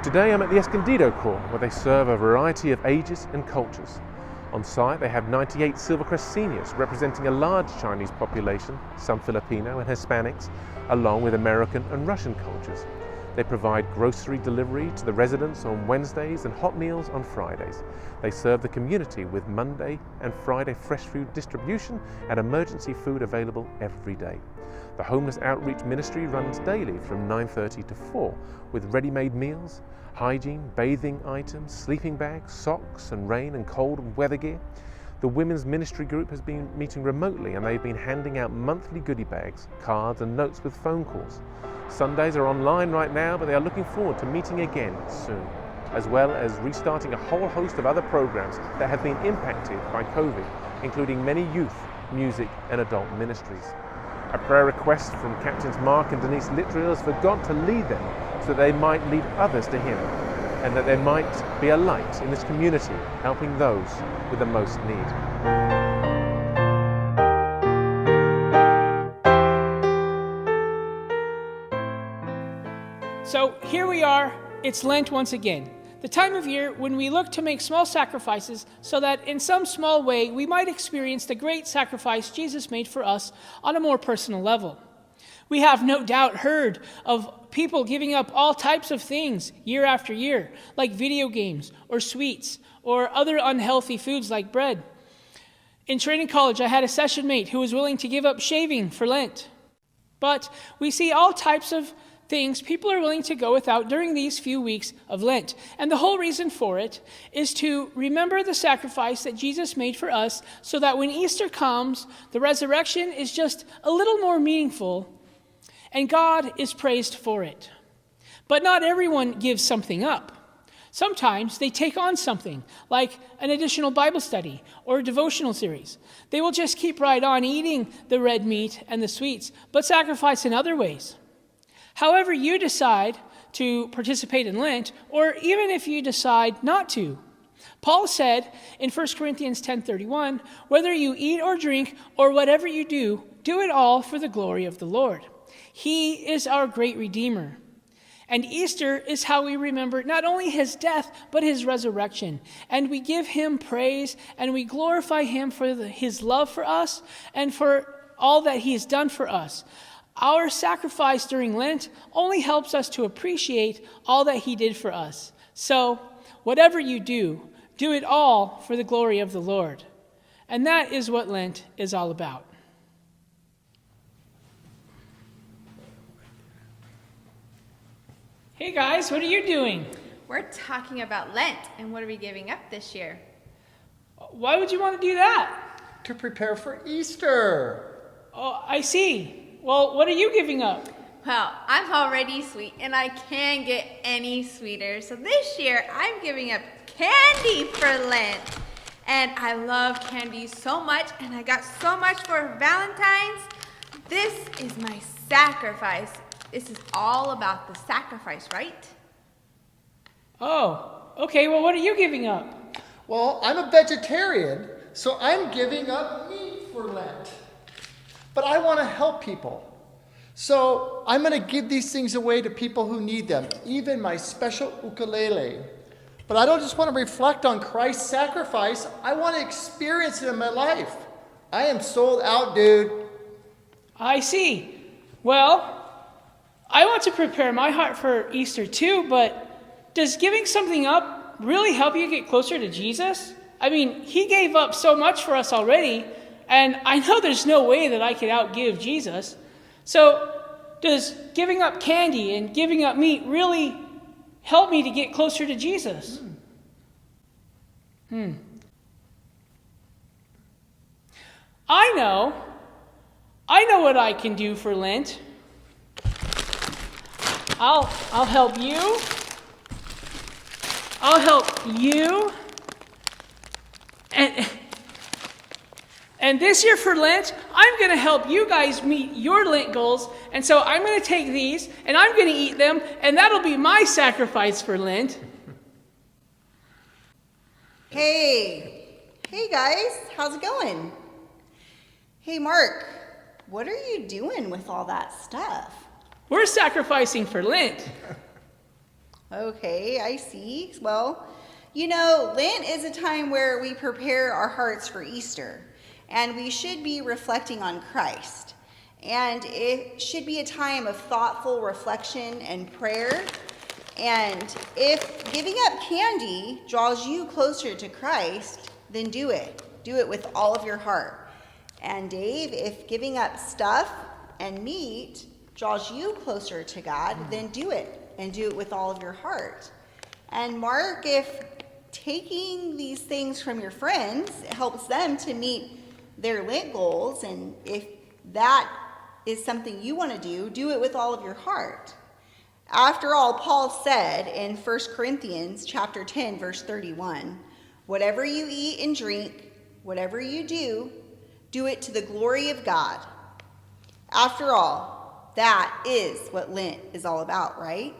Today I'm at the ESCONDIDO Corps, where they serve a variety of ages and cultures. On site they have 98 Silvercrest seniors representing a large Chinese population, some Filipino and Hispanics, along with American and Russian cultures. They provide grocery delivery to the residents on Wednesdays and hot meals on Fridays. They serve the community with Monday and Friday fresh food distribution and emergency food available every day. The Homeless Outreach Ministry runs daily from 9:30 to 4 with ready-made meals, hygiene, bathing items, sleeping bags, socks and rain and cold weather gear. The Women's Ministry Group has been meeting remotely and they've been handing out monthly goodie bags, cards and notes with phone calls. Sundays are online right now, but they are looking forward to meeting again soon, as well as restarting a whole host of other programs that have been impacted by COVID, including many youth, music and adult ministries. A prayer request from Captains Mark and Denise Littrell is for God to lead them so that they might lead others to Him and that there might be a light in this community helping those with the most need. So here we are, it's Lent once again, the time of year when we look to make small sacrifices so that in some small way we might experience the great sacrifice Jesus made for us on a more personal level. We have no doubt heard of people giving up all types of things year after year, like video games or sweets or other unhealthy foods like bread. In training college, I had a session mate who was willing to give up shaving for Lent. But we see all types of things people are willing to go without during these few weeks of Lent. And the whole reason for it is to remember the sacrifice that Jesus made for us so that when Easter comes, the resurrection is just a little more meaningful and God is praised for it. But not everyone gives something up. Sometimes they take on something, like an additional Bible study or a devotional series. They will just keep right on eating the red meat and the sweets, but sacrifice in other ways. However you decide to participate in Lent, or even if you decide not to, Paul said in 1 Corinthians 10:31, whether you eat or drink or whatever you do, do it all for the glory of the Lord. He is our great Redeemer. And Easter is how we remember not only his death, but his resurrection. And we give him praise and we glorify him for his love for us and for all that he has done for us. Our sacrifice during Lent only helps us to appreciate all that he did for us. So, whatever you do, do it all for the glory of the Lord. And that is what Lent is all about. Hey guys, what are you doing? We're talking about Lent, and what are we giving up this year? Why would you want to do that? To prepare for Easter. Oh, I see. Well, what are you giving up? Well, I'm already sweet, and I can't get any sweeter. So this year, I'm giving up candy for Lent. And I love candy so much, and I got so much for Valentine's. This is my sacrifice. This is all about the sacrifice, right? Oh, okay. Well, what are you giving up? Well, I'm a vegetarian, so I'm giving up meat for Lent. But I want to help people. So I'm going to give these things away to people who need them, even my special ukulele. But I don't just want to reflect on Christ's sacrifice. I want to experience it in my life. I am sold out, dude. I see. Well, I want to prepare my heart for Easter too, but does giving something up really help you get closer to Jesus? I mean, he gave up so much for us already, and I know there's no way that I could outgive Jesus. So does giving up candy and giving up meat really help me to get closer to Jesus? I know what I can do for Lent. I'll help you. I'll help you. And this year for Lent, I'm going to help you guys meet your Lent goals. And so I'm going to take these and I'm going to eat them. And that'll be my sacrifice for Lent. Hey guys, how's it going? Hey Mark, what are you doing with all that stuff? We're sacrificing for Lent. Okay, I see. Well, you know, Lent is a time where we prepare our hearts for Easter, and we should be reflecting on Christ. And it should be a time of thoughtful reflection and prayer. And if giving up candy draws you closer to Christ, then do it. Do it with all of your heart. And Dave, if giving up stuff and meat draws you closer to God, then do it, and do it with all of your heart. And Mark, if taking these things from your friends helps them to meet their Lent goals, and if that is something you want to do it with all of your heart. After all, Paul said in 1 Corinthians chapter 10, verse 31, "Whatever you eat and drink, whatever you do it to the glory of God." After all, that is what Lent is all about, right?